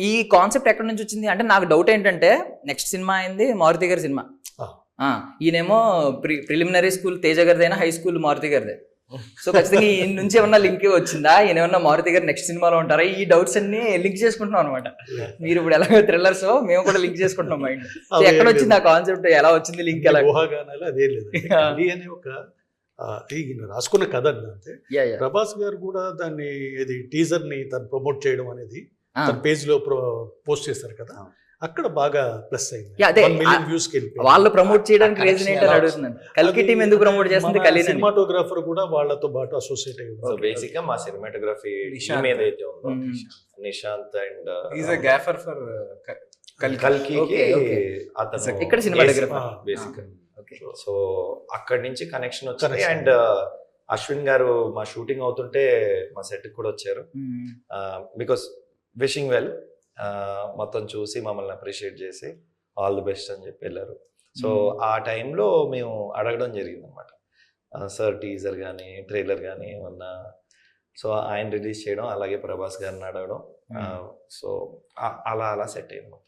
ఈ కాన్సెప్ట్ ఎక్కడి నుంచి వచ్చింది అంటే నాకు డౌట్ ఏంటంటే నెక్స్ట్ సినిమా అయింది మారుతి గారి సినిమా. ఈయనేమో ప్రిలిమినరీ స్కూల్ తేజ గారిదైనా హై స్కూల్ మారుతి గారిదే. సో ఖచ్చితంగా ఈయన నుంచి ఏమన్నా లింక్ వచ్చిందా, ఈయన ఏమన్నా మారుతి గారు నెక్స్ట్ సినిమాలో ఉంటారా, ఈ డౌట్స్ అన్ని లింక్ చేసుకుంటున్నాం అనమాట. మీరు ఇప్పుడు ఎలాగో థ్రిల్లర్స్ మేము కూడా లింక్ చేసుకుంటున్నాం మైండ్. సో ఎక్కడ వచ్చింది ఆ కాన్సెప్ట్, ఎలా వచ్చింది లింక్, ఎలా ఊహాగానాలు అదే లేదు అని ఒక ఈయన రాసుకున్న కథ అంతే. ప్రభాస్ గారు కూడా దాన్ని టీజర్ ని తను ప్రమోట్ చేయడం అనేది తన పేజ్ లో పోస్ట్ చేశారు కదా, అక్కడ బాగా ప్లస్ అయింది. వాళ్ళు ప్రమోట్ చేయడానికి రీజన్ ఏంటని అడుగుతున్నాను. కల్కి టీం ఎందుకు ప్రమోట్ చేస్తుంది? సినిమాటోగ్రాఫర్ కూడా వాళ్ళతో పాటు అసోసియేట్ అయ్యి ఉన్నారు. బేసిక్ గా మా సినిమాటోగ్రఫీ టీమ్ ఏదైతే ఉందో Nishant and is a grapher for కల్కి అతను ఇక్కడ సినిమాటోగ్రఫర్ బేసిక్. సో అక్కడి నుంచి కనెక్షన్ వచ్చింది. అండ్ అశ్విన్ గారు మా షూటింగ్ అవుతుంటే మా సెట్ కూడా వచ్చారు. బికాస్ విషింగ్ వెల్, మొత్తం చూసి మమ్మల్ని అప్రిషియేట్ చేసి ఆల్ ది బెస్ట్ అని చెప్పి వెళ్ళారు. సో ఆ టైంలో మేము అడగడం జరిగింది అనమాట, సార్ టీజర్ కానీ ట్రైలర్ కానీ ఏమన్నా. సో ఆయన రిలీజ్ చేయడం, అలాగే ప్రభాస్ గారిని అడగడం. సో అలా సెట్ అయింది.